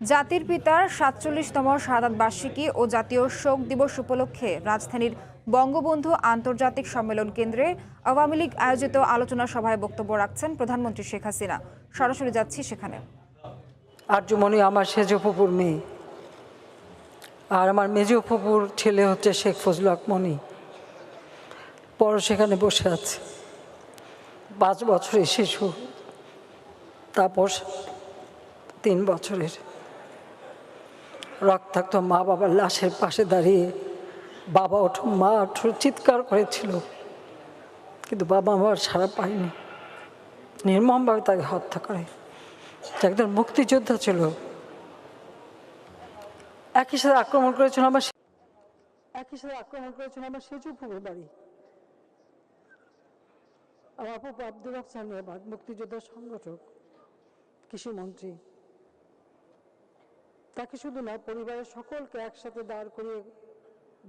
জাতির পিতার ৪৭তম শাহাদাত বার্ষিকী ও জাতীয় শোক দিবস উপলক্ষে রাজধানীর বঙ্গবন্ধু আন্তর্জাতিক সম্মেলন কেন্দ্রে আওয়ামী লীগ আয়োজিত আলোচনা সভায় বক্তব্য রাখছেন প্রধানমন্ত্রী শেখ হাসিনা। সরাসরি যাচ্ছি সেখানে। আরজুমণি আমার সেজ ফুপুর মেয়ে, আর আমার মেজ ফুপুর ছেলে হচ্ছে শেখ ফজলুল হক মনি। পর সেখানে বসে আছে 5 বছরের শিশু, তারপর 3 বছরের। রক্তাক্ত মা বাবার লাশের পাশে দাঁড়িয়ে বাবা ওঠো মা ওঠো চিৎকার করেছিল, কিন্তু বাবা আমার সাড়া পায়নি। নির্মমভাবে তাকে হত্যা করে। একজন মুক্তিযোদ্ধা ছিল। একই সাথে আক্রমণ করেছিল আমার সেজু ফুপুর বাড়ি। আমার ফুপু আব্দুর রব সানিয়াবাদ, মুক্তিযোদ্ধা সংগঠক, কৃষিমন্ত্রী। তাকে শুধু না, পরিবারের সকলকে একসাথে দাঁড় করিয়ে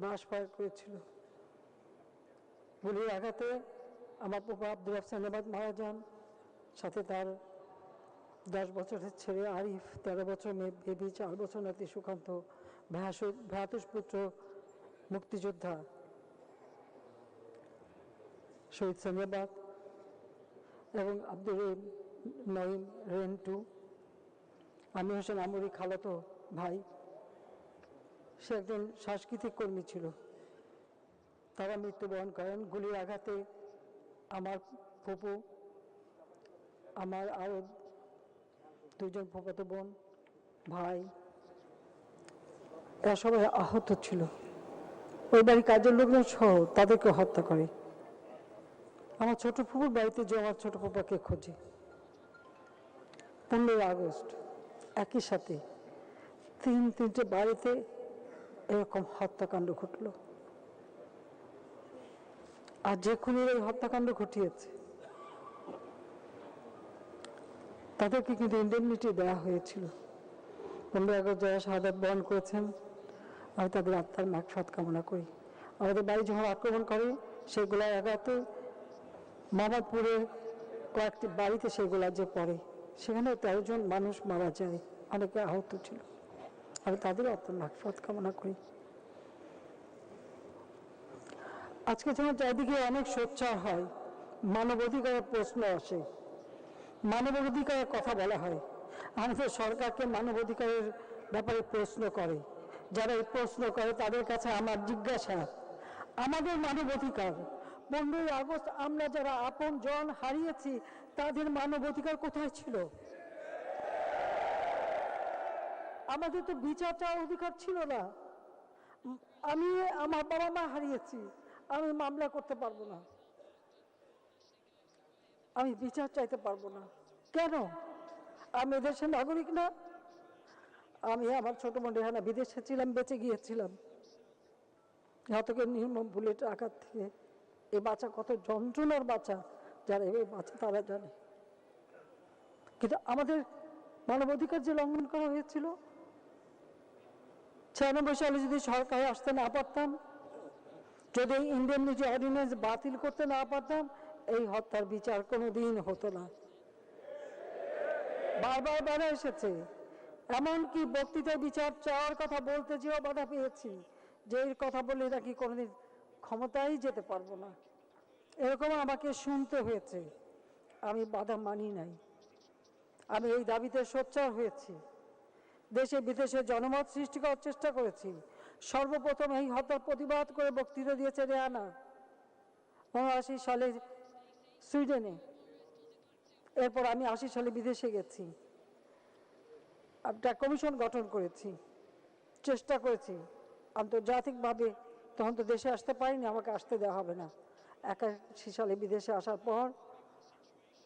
বাঁশ ফায়ার করেছিল। গুলির আঘাতে আমার ফুপু আব্দুর রব সানিয়াবাদ মারা যান, সাথে তার 10 বছরের ছেলে আরিফ, 13 বছর মেয়ে বেবি, 4 বছর নাতি সুকান্ত, ভ্রাতুষ পুত্র মুক্তিযোদ্ধা শহীদ সানিয়াবাদ এবং আব্দুর নঈম রেন্টু। আমি হোসেন আমরি খালাতো ভাই। সে একজন সাংস্কৃতিক কর্মী ছিল। তারা মৃত্যুবরণ করেন গুলির আঘাতে। আমার ফুপু, আমার আরো 2জন ফুফাতো বোন, ভাই, এরা সবাই আহত ছিল। ওই বাড়ির কাজের লোকজন সহ তাদেরকে হত্যা করে। আমার ছোট ফুপুর বাড়িতে যে আমার ছোট ফুপাকে খোঁজে। 15 আগস্ট একই সাথে 3টে বাড়িতে এরকম হত্যাকাণ্ড ঘটল। আর যে খুনির এই হত্যাকাণ্ড ঘটিয়েছে তাদেরকে কিন্তু ইন্ডেমনিটি দেওয়া হয়েছিল। 15 আগস্ট যারা শাহাদাত বরণ করেছেন, আমি তাদের আত্মার মাগফিরাত কামনা করি। আমাদের বাড়ি যখন আক্রমণ করে, সেগুলার আঘাতে মোহাম্মদপুরের কয়েকটি বাড়িতে সেগুলা যে পড়ে, সেখানে 13 জন মানুষ মারা যায়, অনেকে আহত ছিল। আমি তাদের আত্মার মাগফিরাত কামনা করি। আজকে যখন চারিদিকে অনেক সোচ্চার হয়, মানবাধিকারের প্রশ্ন আসে, মানবাধিকারের কথা বলা হয়, আমাদের সরকারকে মানবাধিকারের ব্যাপারে প্রশ্ন করে। যারা এই প্রশ্ন করে তাদের কাছে আমার জিজ্ঞাসা, আমাদের মানবাধিকার 15 আগস্ট আমরা যারা আপন জন হারিয়েছি, তাদের মানবাধিকার কোথায় ছিল? আমাদের তো বিচার চাওয়ার অধিকার ছিল না। আমি আমার বাবা মা হারিয়েছি, আমি মামলা করতে পারবো না, আমি বিচার চাইতে পারবো না। কেন? আমি দেশের নাগরিক না? আমি আমার ছোট বোন রেহানা বিদেশে ছিলাম, বেঁচে গিয়েছিলাম ঘাতকের নির্মম বুলেট আঘাত থেকে। এই বাচ্চা কত যন্ত্রণার বাচ্চা, যারা এই বাচ্চা তারা জানে। কিন্তু আমাদের মানবাধিকার যে লঙ্ঘন করা হয়েছিল, 96 সালে যদি সরকারে আসতে না পারতাম, যদি ইন্ডেমনিটি অর্ডিন্যান্স বাতিল করতে না পারতাম, এই হত্যার বিচার কোনোদিন হতো না। বারবার বাধা এসেছে, এমনকি বক্তৃতায় বিচার চাওয়ার কথা বলতে যেও বাধা পেয়েছি, যে এই কথা বলে নাকি কোনোদিন ক্ষমতায় যেতে পারবো না, এরকম আমাকে শুনতে হয়েছে। আমি বাধা মানি নাই। আমি এই দাবিতে সোচ্চার হয়েছি, দেশে বিদেশে জনমত সৃষ্টি করার চেষ্টা করেছি। সর্বপ্রথম এই হত্যার প্রতিবাদ করে বক্তৃতা দিয়েছে রেহানা 79 সালে সুইডেনে। এরপর আমি 80 সালে বিদেশে গেছি, একটা কমিশন গঠন করেছি, চেষ্টা করেছি আন্তর্জাতিকভাবে। তখন তো দেশে আসতে পারিনি, আমাকে আসতে দেওয়া হবে না। 81 সালে বিদেশে আসার পর,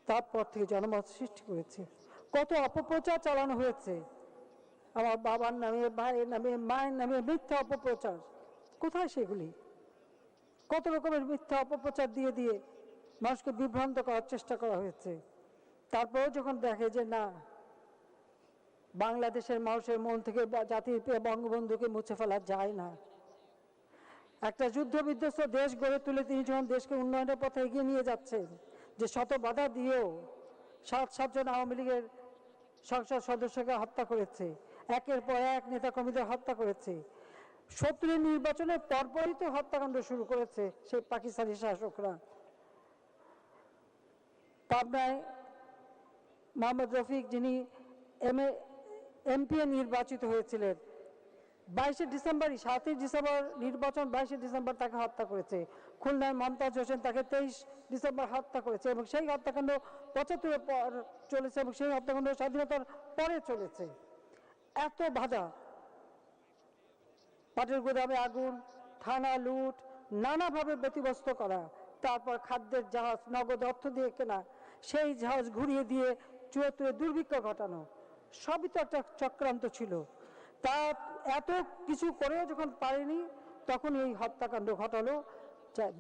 তারপর থেকে জনমত সৃষ্টি করেছি। কত অপপ্রচার চালানো হয়েছে আমার বাবার নামে, ভাইয়ের নামে, মায়ের নামে, মিথ্যা অপপ্রচার। কোথায় সেগুলি? কত রকমের মিথ্যা অপপ্রচার দিয়ে দিয়ে মানুষকে বিভ্রান্ত করার চেষ্টা করা হয়েছে। তারপরেও যখন দেখে যে না, বাংলাদেশের মানুষের মন থেকে জাতির প্রিয় বঙ্গবন্ধুকে মুছে ফেলা যায় না, একটা যুদ্ধ বিধ্বস্ত দেশ গড়ে তুলে তিনি যখন দেশকে উন্নয়নের পথে এগিয়ে নিয়ে যাচ্ছেন, যে শত বাধা দিয়েও 7 জন আওয়ামী লীগের সংসদ সদস্যকে হত্যা করেছে, একের পর এক নেতাকর্মীদের হত্যা করেছে। 70 নির্বাচনের পরপরই তো হত্যাকাণ্ড শুরু করেছে সেই পাকিস্তানি শাসকরা। পাবনায় মোহাম্মদ রফিক, যিনি এমপি নির্বাচিত হয়েছিলেন, 22শে ডিসেম্বরই 7ই ডিসেম্বর নির্বাচন, 22শে ডিসেম্বর তাকে হত্যা করেছে। খুলনায় মমতাজ হোসেন, তাকে 23 ডিসেম্বর হত্যা করেছে এবং সেই হত্যাকাণ্ড 75 পর চলেছে এবং সেই হত্যাকাণ্ড স্বাধীনতার পরে চলেছে। এত বাধা, পাটের গুদামে আগুন, থানা লুট, নানাভাবে ব্যতিব্যস্ত করা, তারপর খাদ্যের জাহাজ নগদ অর্থ দিয়ে কেনা, সেই জাহাজ ঘুরিয়ে দিয়ে 74 দুর্ভিক্ষ ঘটানো, সবই তো একটা চক্রান্ত ছিল। তা এত কিছু করেও যখন পারেনি, তখন এই হত্যাকাণ্ড ঘটালো,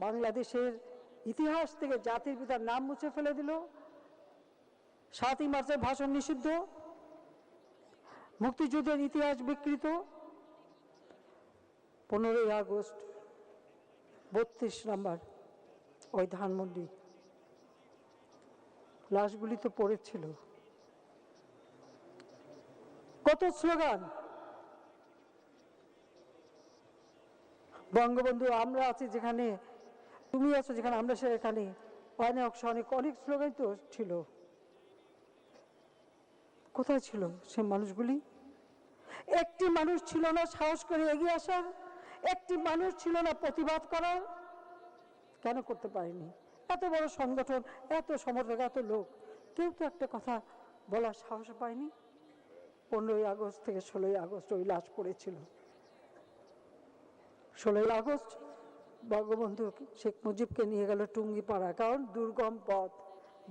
বাংলাদেশের ইতিহাস থেকে জাতির পিতার নাম মুছে ফেলে দিল। 7ই মার্চের ভাষণ নিষিদ্ধ, মুক্তিযুদ্ধের ইতিহাস বিকৃত। 15ই আগস্ট 32 নম্বর ওই ধানমন্ডি, লাশগুলি তো পড়েছিল। কত স্লোগান, বঙ্গবন্ধু আমরা আছি যেখানে, তুমি আছো যেখানে, আমরা সেখানে, অনেক অনেক স্লোগান তো ছিল। কোথায় ছিল সে মানুষগুলি? একটি মানুষ ছিল না সাহস করে এগিয়ে আসার, একটি মানুষ ছিল না প্রতিবাদ করার। কেন করতে পারেনি? এত বড় সংগঠন, এত সমর্থক, এত লোক, কেউ তো একটা কথা বলার সাহস পায়নি। 15ই আগস্ট থেকে 16ই আগস্ট ওই লাশ পড়েছিল। 16ই আগস্ট বঙ্গবন্ধু শেখ মুজিবকে নিয়ে গেল টুঙ্গিপাড়া, কারণ দুর্গম পথ,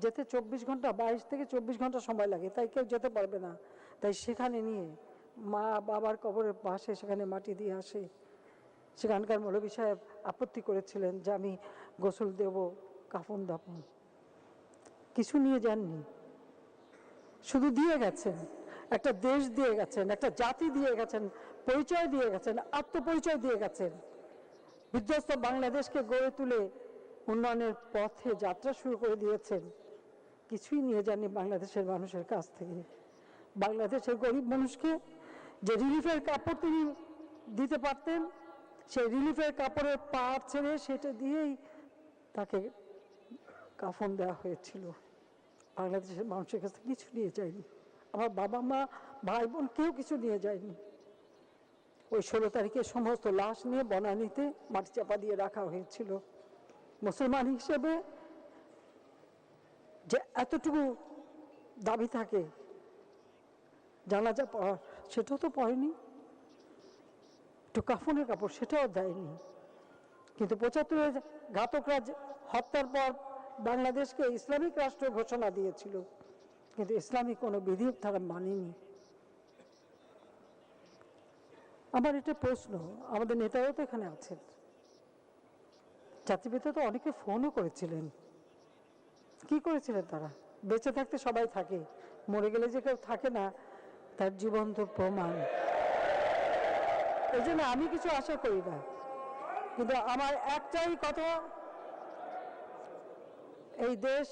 যেতে 24 ঘন্টা, 22 থেকে 24 ঘন্টা সময় লাগে, তাই কেউ যেতে পারবে না। তাই সেখানে নিয়ে মা বাবার কবরের পাশে সেখানে মাটি দিয়ে আসে। সেখানকার মৌলভী সাহেব আপত্তি করেছিলেন যে আমি গোসল দেব, কাফন দাফন, কিছু নিয়ে যাননি, শুধু দিয়ে গেছেন, একটা দেশ দিয়ে গেছেন, একটা জাতি দিয়ে গেছেন, পরিচয় দিয়ে গেছেন, আত্মপরিচয় দিয়ে গেছেন। বিধ্বস্ত বাংলাদেশকে গড়ে তুলে উন্নয়নের পথে যাত্রা শুরু করে দিয়েছেন। কিছুই নিয়ে যাননি বাংলাদেশের মানুষের কাছ থেকে। বাংলাদেশের গরিব মানুষকে যে রিলিফের কাপড় তিনি দিতে পারতেন, সেই রিলিফের কাপড়ের পাড় ছেড়ে সেটা দিয়েই তাকে কাফন দেওয়া হয়েছিল। বাংলাদেশের মানুষের কাছে কিছু নিয়ে যায়নি। আমার বাবা মা ভাই বোন কেউ কিছু নিয়ে যায়নি। ওই 16 তারিখে সমস্ত লাশ নিয়ে বনানীতে মাটি চাপা দিয়ে রাখা হয়েছিল। মুসলমান হিসেবে যে এতটুকু দাবি থাকে জানাজা পড়ার, সেটাও তো পড়েনি। একটু কাফনের কাপড় সেটাও দেয়নি। কিন্তু 75-এর ঘাতকরা হত্যার পর বাংলাদেশকে ইসলামিক রাষ্ট্র ঘোষণা দিয়েছিল, কিন্তু ইসলামিক কোনো বিধি তারা মানেনি। আমার এটা প্রশ্ন, আমাদের নেতারাও তো এখানে আছেন, জাতিপিতা তো অনেকে ফোনও করেছিলেন। কি করেছিলেন তারা? বেঁচে থাকতে সবাই থাকে, মরে গেলে যে কেউ থাকে না তার জীবন্ত প্রমাণ। এই জন্য আমি কিছু আশা করি না, কিন্তু আমার একটাই কথা, এই দেশ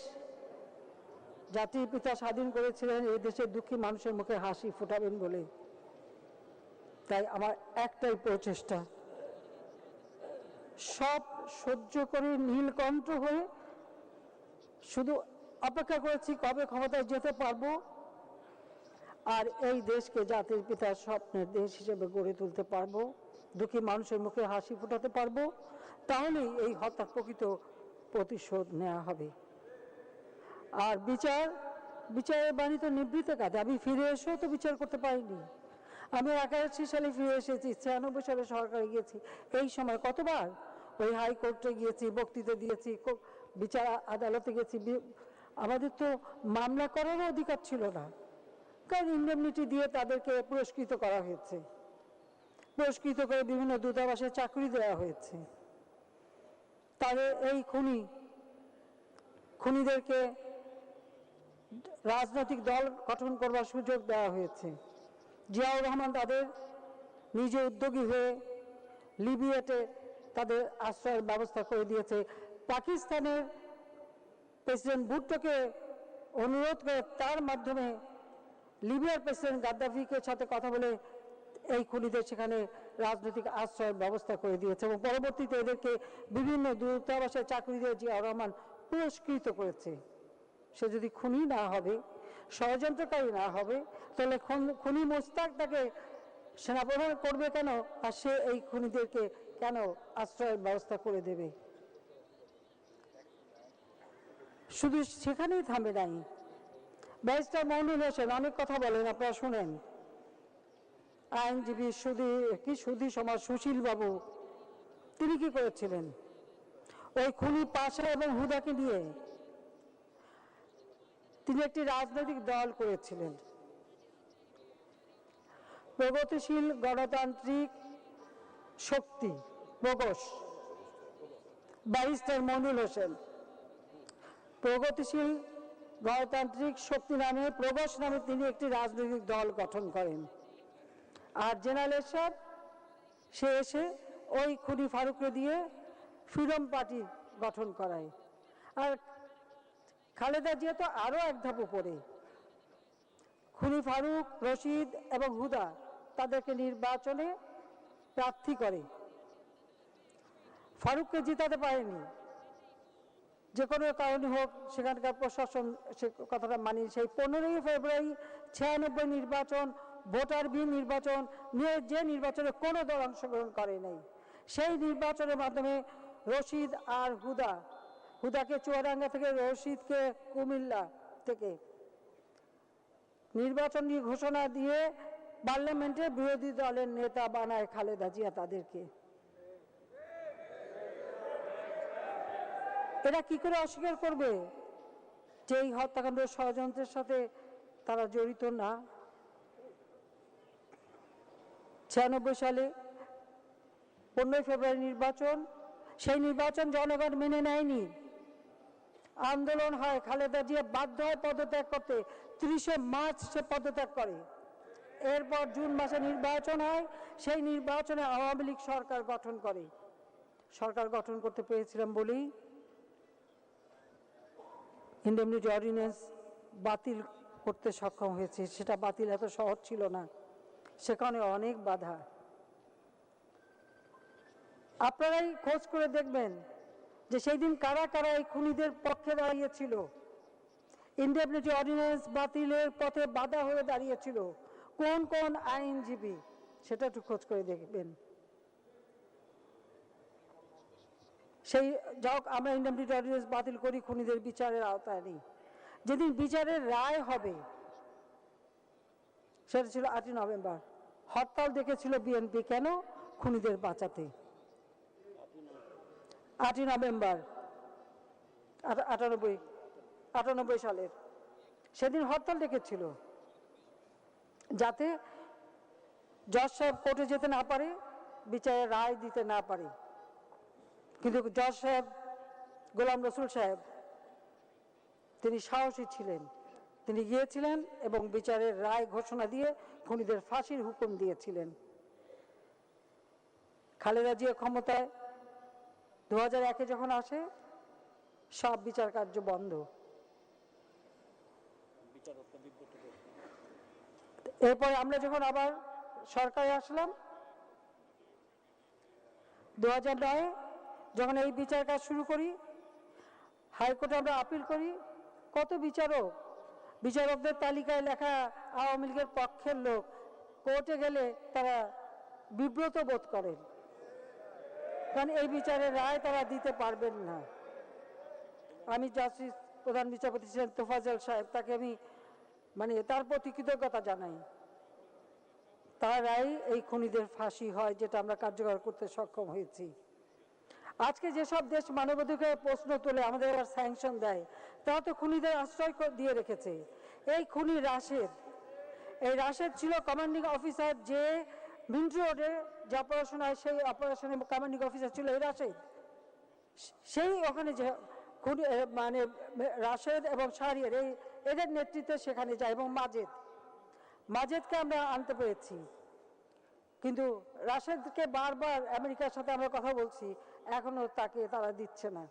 জাতির পিতা স্বাধীন করেছিলেন এই দেশের দুঃখী মানুষের মুখে হাসি ফোটাবেন বলে। তাই আমার একটাই প্রচেষ্টা, সব সহ্য করে নীলকণ্ঠ হয়ে শুধু অপেক্ষা করেছি কবে ক্ষমতায় যেতে পারবো আর এই দেশকে জাতির পিতার স্বপ্নের দেশ হিসেবে গড়ে তুলতে পারবো, দুঃখী মানুষের মুখে হাসি ফোটাতে পারবো, তাহলেই এই হত্যার প্রকৃত প্রতিশোধ নেওয়া হবে। আর বিচারের বাণী তো নিবৃত্ত কাজে। আমি ফিরে এসেও তো বিচার করতে পারিনি। আমি 81 সালে ফিরে এসেছি, 96 সালে সরকারে গিয়েছি, এই সময় কতবার ওই হাইকোর্টে গিয়েছি, বক্তৃতা দিয়েছি, বিচার আদালতে গেছি। আমাদের তো মামলা করারও অধিকার ছিল না, কারণ ইন্ডেমনিটি দিয়ে তাদেরকে পুরস্কৃত করা হয়েছে, পুরস্কৃত করে বিভিন্ন দূতাবাসে চাকরি দেওয়া হয়েছে। তাদের এই খুনিদেরকে রাজনৈতিক দল গঠন করবার সুযোগ দেওয়া হয়েছে। জিয়াউর রহমান তাদের নিজে উদ্যোগী হয়ে লিবিয়াতে তাদের আশ্রয়ের ব্যবস্থা করে দিয়েছে। পাকিস্তানের প্রেসিডেন্ট ভুট্টোকে অনুরোধ করে তার মাধ্যমে লিবিয়ার প্রেসিডেন্ট গাদ্দাফিকে সাথে কথা বলে এই খুনিদের সেখানে রাজনৈতিক আশ্রয়ের ব্যবস্থা করে দিয়েছে এবং পরবর্তীতে এদেরকে বিভিন্ন দূতাবাসে চাকরি দিয়ে জিয়াউর রহমান পুরস্কৃত করেছে। সে যদি খুনি না হবে, ষড়যন্ত্রকারী না হবে, তাহলে খুনি মোস্তাক তাকে সেনাপ্রধান করবে কেন, আর সে এই খুনিদেরকে কেন আশ্রয়ের ব্যবস্থা করে দেবে? শুধু সেখানেই থামে নাই। ব্যারিস্টার মইনুল হোসেন অনেক কথা বলেন, আপনারা শুনেন। আইনজীবী সুধী সমাজ সুশীল বাবু, তিনি কি করেছিলেন? ওই খুনি পাশা এবং হুদাকে নিয়ে তিনি একটি রাজনৈতিক দল করেছিলেন, প্রগতিশীল গণতান্ত্রিক শক্তি প্রগোষ। ব্যারিস্টার মইনুল হোসেন প্রগতিশীল গণতান্ত্রিক শক্তি নামে, প্রগোষ নামে তিনি একটি রাজনৈতিক দল গঠন করেন। আর জেনারেল এরশাদ সে এসে ওই খুনি ফারুককে দিয়ে ফ্রিডম পার্টি গঠন করায়। আর খালেদা জিয়া তো আরো এক ধাপ উপরে। খুনি ফারুক, রশিদ এবং হুদা তাদেরকে নির্বাচনে প্রার্থী করে, ফারুককে জিতাতে পারেনি, যে কোনো কারণে হোক। সেখানকার প্রশাসন সে কথাটা মানি। সেই 15ই ফেব্রুয়ারি 96 নির্বাচন, ভোটারবিহীন নির্বাচন নিয়ে, যে নির্বাচনে কোনো দল অংশগ্রহণ করে নাই, সেই নির্বাচনের মাধ্যমে রশিদ আর হুদাকে চুয়াডাঙ্গা থেকে, রশিদকে কুমিল্লা থেকে নির্বাচন নিয়ে ঘোষণা দিয়ে পার্লামেন্টে বিরোধী দলের নেতা বানায় খালেদা জিয়া তাদেরকে। এরা কি করে অস্বীকার করবে যে এই হত্যাকাণ্ড ষড়যন্ত্রের সাথে তারা জড়িত না? 96 সালে 15 ফেব্রুয়ারি নির্বাচন, সেই নির্বাচন জনগণ মেনে নেয়নি, আন্দোলন হয়, খালেদা জিয়া বাধ্য হয় পদত্যাগ করতে। 30শে মার্চ সে পদত্যাগ করে। এরপর জুন মাসে নির্বাচন হয়, সেই নির্বাচনে আওয়ামী লীগ সরকার গঠন করে। সরকার গঠন করতে পেরেছিলাম বলেই ইন্ডেমনিটি অর্ডিন্যান্স বাতিল করতে সক্ষম হয়েছে। সেটা বাতিল এত সহজ ছিল না, সেখানে অনেক বাধা। আপনারাই খোঁজ করে দেখবেন যে সেই দিন কারা কারা এই খুনিদের পক্ষে দাঁড়িয়েছিল, ইন্ডেমনিটি অর্ডিন্যান্স বাতিলের পথে বাধা হয়ে দাঁড়িয়েছিল, কোন কোন আইনজীবী, সেটা একটু খোঁজ করে দেখবেন। সেই যাক, আমরা ইন্ডেমনিটি অর্ডিন্যান্স বাতিল করি, খুনিদের বিচারের আওতায় নেই। যেদিন বিচারের রায় হবে সেটা ছিল 8ই নভেম্বর। হরতাল ডেকেছিল বিএনপি, কেন? খুনিদের বাঁচাতে। 8ই নভেম্বর 98 সালের সেদিন হরতাল ডেকেছিল যাতে জজ সাহেব কোর্টে যেতে না পারে, বিচারের রায় দিতে না পারে। কিন্তু জজ সাহেব গোলাম রসুল সাহেব তিনি সাহসী ছিলেন, তিনি গিয়েছিলেন এবং বিচারের রায় ঘোষণা দিয়ে খুনিদের ফাঁসির হুকুম দিয়েছিলেন। খালেদা জিয়া ক্ষমতায় 2001-এ যখন আসে, সব বিচার কার্য বন্ধ। এরপরে আমরা যখন আবার সরকারে আসলাম 2009-এ, যখন এই বিচার কাজ শুরু করি, হাইকোর্টে আমরা আপিল করি, কত বিচারকদের তালিকায় লেখা আওয়ামী লীগের পক্ষের লোক, কোর্টে গেলে তারা বিব্রত বোধ করেন, কারণ এই বিচারের রায় তারা দিতে পারবেন না। আমি জাস্টিস প্রধান বিচারপতি ছিলেন তোফাজ্জল সাহেব, তাকে আমি তার প্রতি কৃতজ্ঞতা জানাই। তার রায় এই খুনিদের ফাঁসি হয়, যেটা আমরা কার্যকর করতে সক্ষম হয়েছি। আজকে যেসব দেশ মানবাধিকারের প্রশ্ন তোলে, আমাদের স্যাংশন দেয়, তারা তো খুনিদের আশ্রয় দিয়ে রেখেছে। এই খুনি রাশেদ, এই রাশেদ ছিল কমান্ডিং অফিসার, যে মিন্টু রোডে যে অপারেশন হয় সেই অপারেশনে কমান্ডিং অফিসার ছিল এই রাশেদ। সেই ওখানে যে খুনি রাশেদ এবং শাহরিয়ার, এদের নেতৃত্বে সেখানে যায়, এবং মাজেদকে আমরা আনতে পেরেছি। কিন্তু রাশেদকে বারবার আমেরিকার সাথে আমরা কথা বলছি, এখনো তাকে তারা দিচ্ছে না,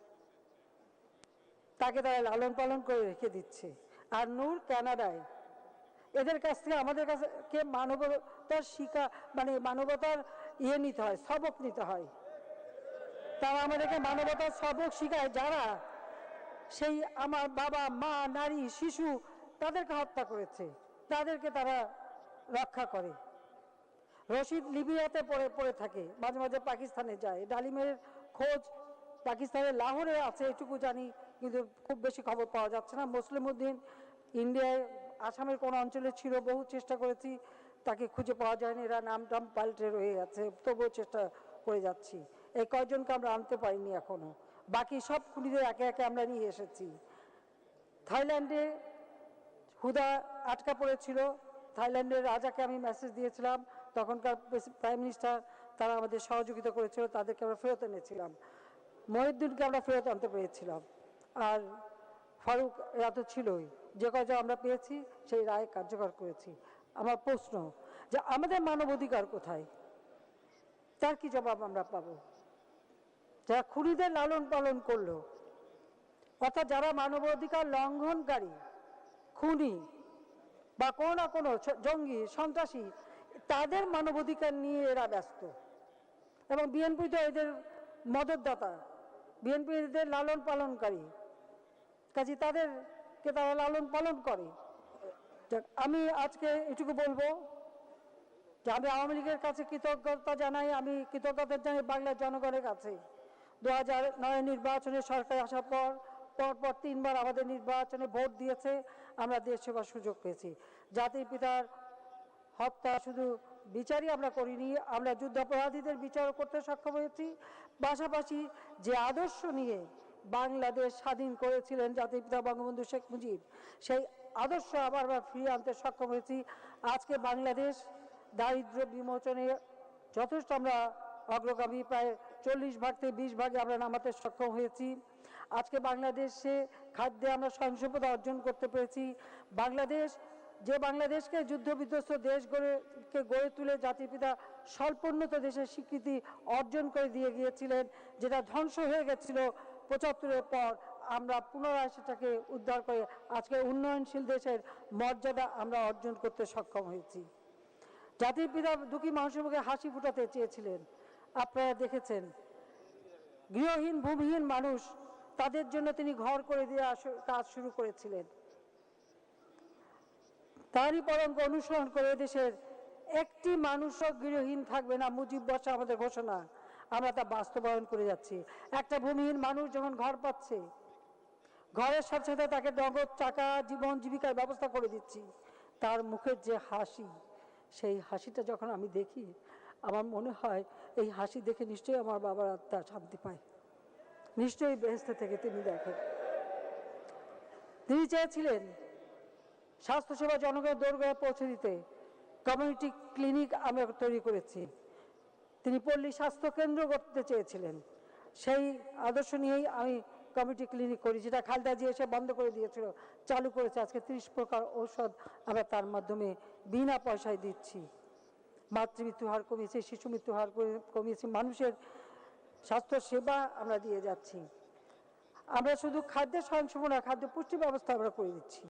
তাকে তারা লালন পালন করে রেখে দিচ্ছে। আর নূর কানাডায়, এদের কাছ থেকে আমাদের কাছে মানবতার মানবতার নিতে হয়, সবক নিতে হয়। তারা আমাদেরকে মানবতার সবক শিখায়, যারা সেই আমার বাবা মা নারী শিশু তাদেরকে হত্যা করেছে, তাদেরকে তারা রক্ষা করে। রশিদ লিবিয়াতে পড়ে থাকে, মাঝে মাঝে পাকিস্তানে যায়। ডালিমের খোঁজ পাকিস্তানের লাহোরে আছে এটুকু জানি, কিন্তু খুব বেশি খবর পাওয়া যাচ্ছে না। মুসলিম উদ্দিন ইন্ডিয়ায় আসামের কোন অঞ্চলে ছিল, বহু চেষ্টা করেছি, তাকে খুঁজে পাওয়া যায়নি। এরা নাম টাম পাল্টে রয়ে গেছে, তবুও চেষ্টা করে যাচ্ছি। এই কয়জনকে আমরা আনতে পারিনি এখনো, বাকি সব খুনিদের একে একে আমরা নিয়ে এসেছি। থাইল্যান্ডে হুদা আটকা পড়েছিল, থাইল্যান্ডের রাজাকে আমি মেসেজ দিয়েছিলাম, তখনকার প্রাইম মিনিস্টার, তারা আমাদের সহযোগিতা করেছিল, তাদেরকে আমরা ফেরত এনেছিলাম। মহিউদ্দিনকে আমরা ফেরত আনতে পেরেছিলাম, আর ফারুক, এরা তো ছিলই। যে কয়জন আমরা পেয়েছি সেই রায় কার্যকর করেছি। আমার প্রশ্ন যে আমাদের মানবাধিকার কোথায়, তার কি জবাব আমরা পাবো? যারা খুনিদের লালন পালন করলো, অর্থাৎ যারা মানবাধিকার লঙ্ঘনকারী, খুনি বা কোনো না কোনো জঙ্গি সন্ত্রাসী, তাদের মানবাধিকার নিয়ে এরা ব্যস্ত। এবং বিএনপি তো এদের মদতদাতা, বিএনপি এদের লালন পালনকারী, কাজে তাদেরকে তারা লালন পালন করে। আমি আজকে এটুকু বলবো যে আমি আওয়ামী লীগের কাছে কৃতজ্ঞতা জানাই, আমি কৃতজ্ঞতা জানাই বাংলার জনগণের কাছে। 2009 নির্বাচনে সরকার আসার পর পরপর 3 বার আমাদের নির্বাচনে ভোট দিয়েছে, আমরা দেশ সেবার সুযোগ পেয়েছি। জাতির পিতার হত্যা শুধু বিচারই আমরা করিনি, আমরা যুদ্ধাপরাধীদের বিচার করতে সক্ষম হয়েছি। পাশাপাশি যে আদর্শ নিয়ে বাংলাদেশ স্বাধীন করেছিলেন জাতির পিতা বঙ্গবন্ধু শেখ মুজিব, সেই আদর্শ আবার ফিরিয়ে আনতে সক্ষম হয়েছি। আজকে বাংলাদেশ দারিদ্র্য বিমোচনে যথেষ্ট আমরা অগ্রগামী, প্রায় 40 ভাগ থেকে 20 ভাগে আমরা নামাতে সক্ষম হয়েছি। আজকে বাংলাদেশে খাদ্যে আমরা স্বয়ংসম্পূর্ণতা অর্জন করতে পেরেছি। বাংলাদেশকে যুদ্ধ বিধ্বস্ত দেশ গড়ে তুলে জাতির পিতা স্বল্পোন্নত দেশের স্বীকৃতি অর্জন করে দিয়ে গিয়েছিলেন, যেটা ধ্বংস হয়ে গেছিল 75-এর পর, আমরা পুনরায় সেটাকে উদ্ধার করে আজকে উন্নয়নশীল দেশের মর্যাদা আমরা অর্জন করতে সক্ষম হয়েছি। জাতির পিতা দুঃখী মানুষের মুখে হাসি ফুটাতে চেয়েছিলেন, আপনারা দেখেছেন। গৃহহীন ভূমিহীন মানুষ, তাদের জন্য তিনি ঘর করে দিয়ে কাজ শুরু করেছিলেন। তারই পরঙ্ক অনুসরণ করে দেশের একটি মানুষও গৃহহীন থাকবে না, মুজিব বর্ষা আমাদের ঘোষণা, আমরা তা বাস্তবায়ন করে যাচ্ছি। একটা ভূমিহীন মানুষ যখন ঘর পাচ্ছে, ঘরের সাথে সাথে তাকে নগদ টাকা, জীবন জীবিকার ব্যবস্থা করে দিচ্ছি। তার মুখের যে হাসি, সেই হাসিটা যখন আমি দেখি, আমার মনে হয় এই হাসি দেখে নিশ্চয়ই আমার বাবার আত্মা শান্তি পায়, নিশ্চয়ই বেহেশতে থেকে তিনি দেখেন। তিনি চেয়েছিলেন স্বাস্থ্যসেবা জনগণের দোরগোড়ায় পৌঁছে দিতে কমিউনিটি ক্লিনিক আমরা তৈরি করেছি। তিনি পল্লী স্বাস্থ্য কেন্দ্র করতে চেয়েছিলেন, সেই আদর্শ নিয়েই আমি কমিউনিটি ক্লিনিক করি, যেটা খালেদা জিয়া এসে বন্ধ করে দিয়েছিল, চালু করেছে। আজকে 30 প্রকার ঔষধ আমরা তার মাধ্যমে বিনা পয়সায় দিচ্ছি। মাতৃমৃত্যু হার কমিয়েছে, শিশু মৃত্যু হার কমিয়েছে, মানুষের স্বাস্থ্য সেবা আমরা দিয়ে যাচ্ছি। আমরা শুধু খাদ্যের স্বয়ংসম্পূর্ণ, খাদ্য পুষ্টি ব্যবস্থা আমরা করে দিচ্ছি।